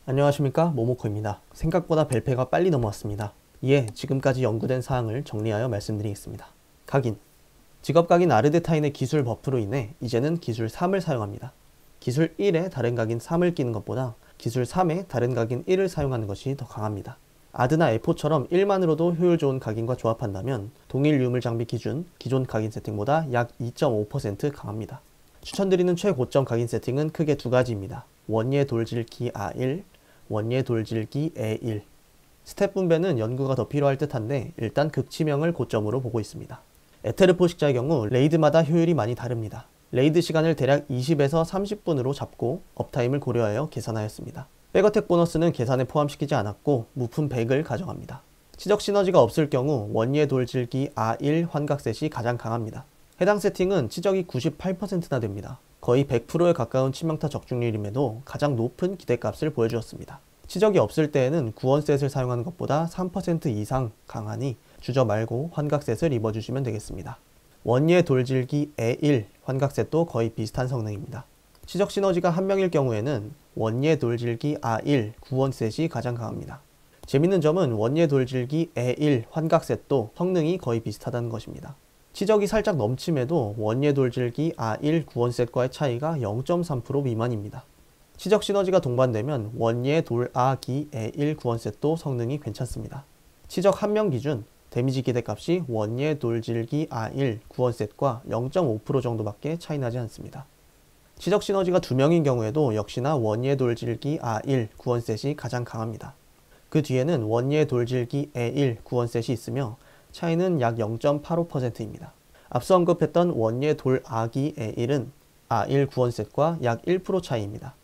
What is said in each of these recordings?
안녕하십니까, 모모코입니다. 생각보다 벨페가 빨리 넘어왔습니다. 이에 지금까지 연구된 사항을 정리하여 말씀드리겠습니다. 각인. 직업각인 아르데타인의 기술 버프로 인해 이제는 기술 3을 사용합니다. 기술 1에 다른 각인 3을 끼는 것보다 기술 3에 다른 각인 1을 사용하는 것이 더 강합니다. 아드나 에포처럼 1만으로도 효율 좋은 각인과 조합한다면 동일 유물 장비 기준 기존 각인 세팅보다 약 2.5% 강합니다. 추천드리는 최고점 각인 세팅은 크게 두 가지입니다. 원예 돌질기 A1, 원예 돌질기 E1. 스텝 분배는 연구가 더 필요할 듯한데 일단 극치명을 고점으로 보고 있습니다. 에테르 포식자의 경우 레이드마다 효율이 많이 다릅니다. 레이드 시간을 대략 20에서 30분으로 잡고 업타임을 고려하여 계산하였습니다. 백어택 보너스는 계산에 포함시키지 않았고 무품 100을 가정합니다. 치적 시너지가 없을 경우 원예 돌질기 A1 환각셋이 가장 강합니다. 해당 세팅은 치적이 98%나 됩니다. 거의 100%에 가까운 치명타 적중률임에도 가장 높은 기대값을 보여주었습니다. 치적이 없을 때에는 구원셋을 사용하는 것보다 3% 이상 강하니 주저 말고 환각셋을 입어주시면 되겠습니다. 원예 돌질기 E1 환각셋도 거의 비슷한 성능입니다. 치적 시너지가 한 명일 경우에는 원예 돌질기 A1 구원셋이 가장 강합니다. 재밌는 점은 원예 돌질기 E1 환각셋도 성능이 거의 비슷하다는 것입니다. 치적이 살짝 넘침에도 원예 돌질기 A1 구원셋과의 차이가 0.3% 미만입니다. 치적 시너지가 동반되면 원예 돌아기 E1 구원셋도 성능이 괜찮습니다. 치적 한 명 기준 데미지 기대값이 원예 돌질기 A1 구원셋과 0.5% 정도밖에 차이나지 않습니다. 치적 시너지가 2명인 경우에도 역시나 원예 돌질기 A1 구원셋이 가장 강합니다. 그 뒤에는 원예 돌질기 E1 구원셋이 있으며 차이는 약 0.85%입니다. 앞서 언급했던 원예 돌아기 E1은 A1 구원셋과 약 1% 차이입니다.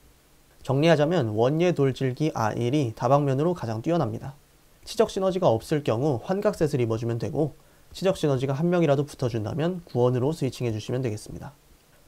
정리하자면 원예 돌질기 A1이 다방면으로 가장 뛰어납니다. 치적 시너지가 없을 경우 환각셋을 입어주면 되고 치적 시너지가 한 명이라도 붙어준다면 구원으로 스위칭해 주시면 되겠습니다.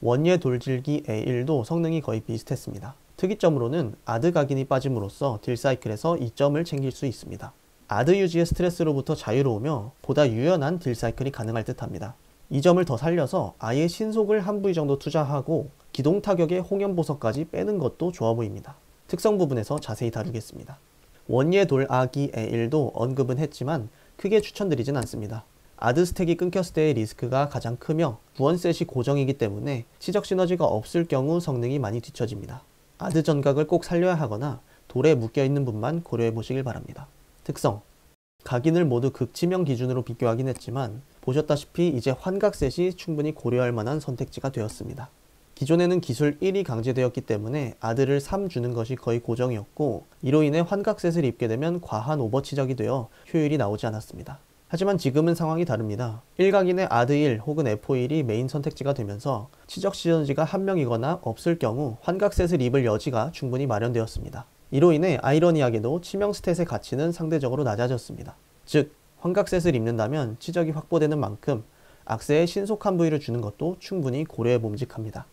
원예 돌질기 E1도 성능이 거의 비슷했습니다. 특이점으로는 아드 각인이 빠짐으로써 딜사이클에서 2점을 챙길 수 있습니다. 아드 유지의 스트레스로부터 자유로우며 보다 유연한 딜사이클이 가능할 듯합니다. 이 점을 더 살려서 아예 신속을 한 부위 정도 투자하고 기동 타격의 홍연보석까지 빼는 것도 좋아 보입니다. 특성 부분에서 자세히 다루겠습니다. 원예 돌아기 E1도 언급은 했지만 크게 추천드리진 않습니다. 아드 스택이 끊겼을 때의 리스크가 가장 크며 구원셋이 고정이기 때문에 치적 시너지가 없을 경우 성능이 많이 뒤처집니다. 아드 전각을 꼭 살려야 하거나 돌에 묶여있는 분만 고려해 보시길 바랍니다. 특성. 각인을 모두 극치명 기준으로 비교하긴 했지만 보셨다시피 이제 환각셋이 충분히 고려할 만한 선택지가 되었습니다. 기존에는 기술 1이 강제되었기 때문에 아드를 3 주는 것이 거의 고정이었고 이로 인해 환각셋을 입게 되면 과한 오버치적이 되어 효율이 나오지 않았습니다. 하지만 지금은 상황이 다릅니다. 1각인의 아드 1 혹은 F1이 메인 선택지가 되면서 치적 시너지가 한 명이거나 없을 경우 환각셋을 입을 여지가 충분히 마련되었습니다. 이로 인해 아이러니하게도 치명 스탯의 가치는 상대적으로 낮아졌습니다. 즉, 환각셋을 입는다면 치적이 확보되는 만큼 악세에 신속한 부위를 주는 것도 충분히 고려해 봄직합니다.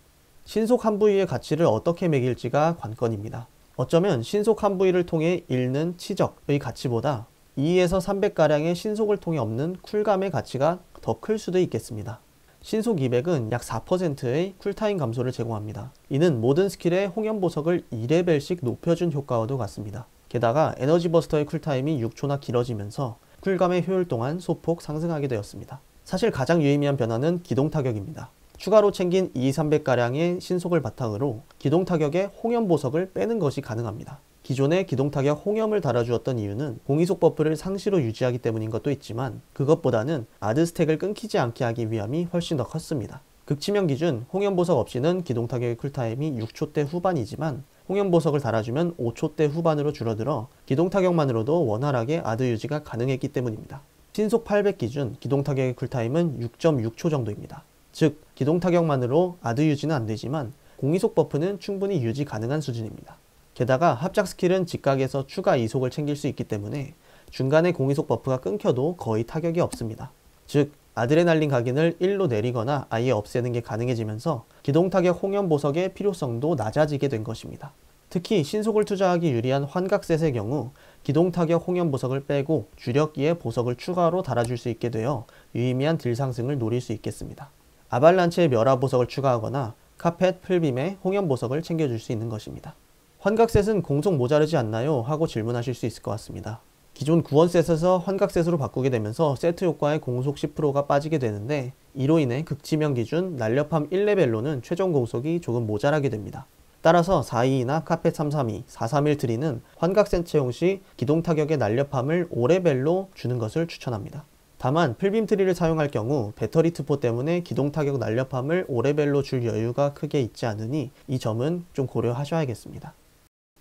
신속한 부위의 가치를 어떻게 매길지가 관건입니다. 어쩌면 신속한 부위를 통해 잃는 치적의 가치보다 2에서 300가량의 신속을 통해 얻는 쿨감의 가치가 더 클 수도 있겠습니다. 신속 200은 약 4%의 쿨타임 감소를 제공합니다. 이는 모든 스킬의 홍연보석을 2레벨씩 높여준 효과와도 같습니다. 게다가 에너지 버스터의 쿨타임이 6초나 길어지면서 쿨감의 효율 또한 소폭 상승하게 되었습니다. 사실 가장 유의미한 변화는 기동 타격입니다. 추가로 챙긴 200~300가량의 신속을 바탕으로 기동 타격의 홍연보석을 빼는 것이 가능합니다. 기존의 기동타격 홍염을 달아주었던 이유는 공이속 버프를 상시로 유지하기 때문인 것도 있지만 그것보다는 아드 스택을 끊기지 않게 하기 위함이 훨씬 더 컸습니다. 극치명 기준 홍염보석 없이는 기동타격의 쿨타임이 6초대 후반이지만 홍염보석을 달아주면 5초대 후반으로 줄어들어 기동타격만으로도 원활하게 아드 유지가 가능했기 때문입니다. 신속 800 기준 기동타격의 쿨타임은 6.6초 정도입니다. 즉 기동타격만으로 아드 유지는 안되지만 공이속 버프는 충분히 유지 가능한 수준입니다. 게다가 합작 스킬은 직각에서 추가 이속을 챙길 수 있기 때문에 중간에 공이속 버프가 끊겨도 거의 타격이 없습니다. 즉 아드레날린 각인을 1로 내리거나 아예 없애는 게 가능해지면서 기동타격 홍연보석의 필요성도 낮아지게 된 것입니다. 특히 신속을 투자하기 유리한 환각셋의 경우 기동타격 홍연보석을 빼고 주력기에 보석을 추가로 달아줄 수 있게 되어 유의미한 딜 상승을 노릴 수 있겠습니다. 아발란체의 멸화 보석을 추가하거나 카펫, 풀빔에 홍연 보석을 챙겨줄 수 있는 것입니다. 환각셋은 공속 모자르지 않나요? 하고 질문하실 수 있을 것 같습니다. 기존 구원셋에서 환각셋으로 바꾸게 되면서 세트 효과의 공속 10%가 빠지게 되는데, 이로 인해 극치명 기준 날렵함 1레벨로는 최종 공속이 조금 모자라게 됩니다. 따라서 422나 카펫 332, 431 트리는 환각셋 채용 시 기동 타격의 날렵함을 5레벨로 주는 것을 추천합니다. 다만 풀빔 트리를 사용할 경우 배터리 투포 때문에 기동 타격 날렵함을 5레벨로 줄 여유가 크게 있지 않으니 이 점은 좀 고려하셔야겠습니다.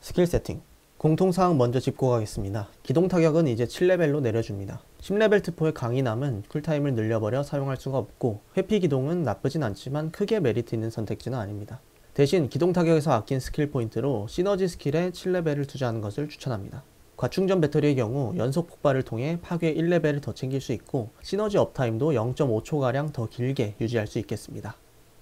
스킬 세팅. 공통사항 먼저 짚고 가겠습니다. 기동 타격은 이제 7레벨로 내려줍니다. 10레벨 트포의 강인함은 쿨타임을 늘려버려 사용할 수가 없고, 회피 기동은 나쁘진 않지만 크게 메리트 있는 선택지는 아닙니다. 대신 기동 타격에서 아낀 스킬 포인트로 시너지 스킬에 7레벨을 투자하는 것을 추천합니다. 과충전 배터리의 경우 연속 폭발을 통해 파괴 1레벨을 더 챙길 수 있고, 시너지 업타임도 0.5초가량 더 길게 유지할 수 있겠습니다.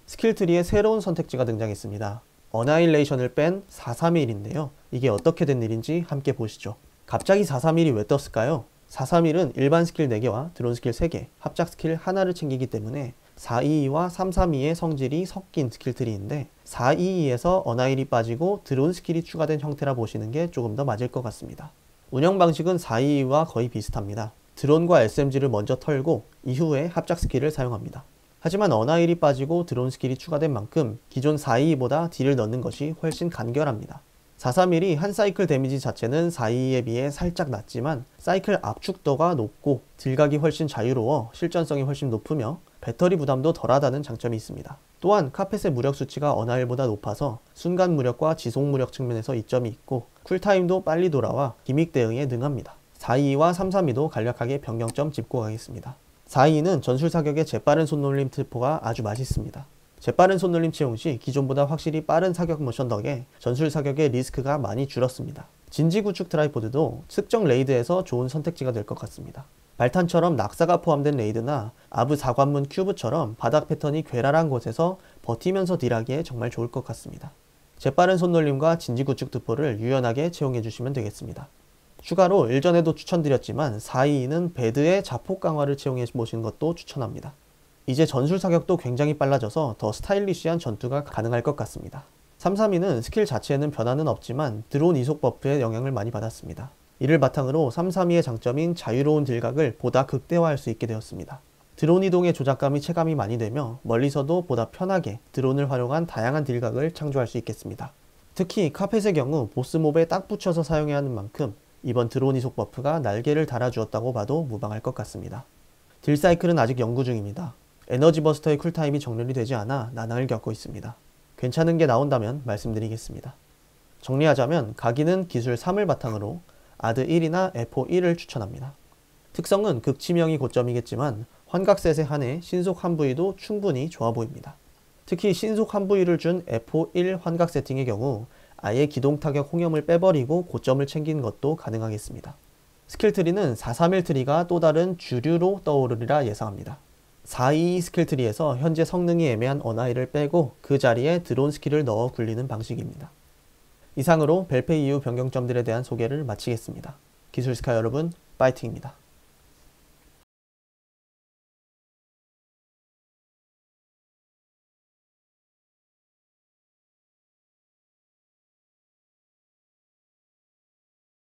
스킬 트리에 새로운 선택지가 등장했습니다. 어나힐레이션을 뺀 431인데요. 이게 어떻게 된 일인지 함께 보시죠. 갑자기 431이 왜 떴을까요? 431은 일반 스킬 4개와 드론 스킬 3개, 합작 스킬 하나를 챙기기 때문에 422와 332의 성질이 섞인 스킬 트리인데, 422에서 어나힐이 빠지고 드론 스킬이 추가된 형태라 보시는 게 조금 더 맞을 것 같습니다. 운영 방식은 422와 거의 비슷합니다. 드론과 SMG를 먼저 털고 이후에 합작 스킬을 사용합니다. 하지만 어나힐이 빠지고 드론 스킬이 추가된 만큼 기존 422보다 딜을 넣는 것이 훨씬 간결합니다. 431이 한 사이클 데미지 자체는 422에 비해 살짝 낮지만 사이클 압축도가 높고 딜각이 훨씬 자유로워 실전성이 훨씬 높으며 배터리 부담도 덜하다는 장점이 있습니다. 또한 카펫의 무력 수치가 어나힐보다 높아서 순간 무력과 지속 무력 측면에서 이점이 있고, 쿨타임도 빨리 돌아와 기믹 대응에 능합니다. 422와 332도 간략하게 변경점 짚고 가겠습니다. 422는 전술 사격의 재빠른 손놀림 트포가 아주 맛있습니다. 재빠른 손놀림 채용 시 기존보다 확실히 빠른 사격 모션 덕에 전술 사격의 리스크가 많이 줄었습니다. 진지 구축 트라이포드도 특정 레이드에서 좋은 선택지가 될 것 같습니다. 발탄처럼 낙사가 포함된 레이드나 아브 사관문 큐브처럼 바닥 패턴이 괴랄한 곳에서 버티면서 딜하기에 정말 좋을 것 같습니다. 재빠른 손놀림과 진지 구축 트포를 유연하게 채용해 주시면 되겠습니다. 추가로 일전에도 추천드렸지만 422는 배드의 자폭 강화를 채용해 보시는 것도 추천합니다. 이제 전술 사격도 굉장히 빨라져서 더 스타일리시한 전투가 가능할 것 같습니다. 332는 스킬 자체에는 변화는 없지만 드론 이속 버프에 영향을 많이 받았습니다. 이를 바탕으로 332의 장점인 자유로운 딜각을 보다 극대화할 수 있게 되었습니다. 드론 이동의 조작감이 체감이 많이 되며 멀리서도 보다 편하게 드론을 활용한 다양한 딜각을 창조할 수 있겠습니다. 특히 카펫의 경우 보스몹에 딱 붙여서 사용해야 하는 만큼 이번 드론 이속 버프가 날개를 달아주었다고 봐도 무방할 것 같습니다. 딜 사이클은 아직 연구 중입니다. 에너지 버스터의 쿨타임이 정렬이 되지 않아 난항을 겪고 있습니다. 괜찮은 게 나온다면 말씀드리겠습니다. 정리하자면 각인은 기술 3을 바탕으로 아드 1이나 에포 1을 추천합니다. 특성은 극치명이 고점이겠지만 환각셋에 한해 신속 한 부위도 충분히 좋아 보입니다. 특히 신속 한 부위를 준 에포 1 환각 세팅의 경우 아예 기동 타격 홍염을 빼버리고 고점을 챙기는 것도 가능하겠습니다. 스킬 트리는 431 트리가 또 다른 주류로 떠오르리라 예상합니다. 422 스킬 트리에서 현재 성능이 애매한 어나힐을 빼고 그 자리에 드론 스킬을 넣어 굴리는 방식입니다. 이상으로 벨페 이후 변경점들에 대한 소개를 마치겠습니다. 기술스카 여러분, 파이팅입니다.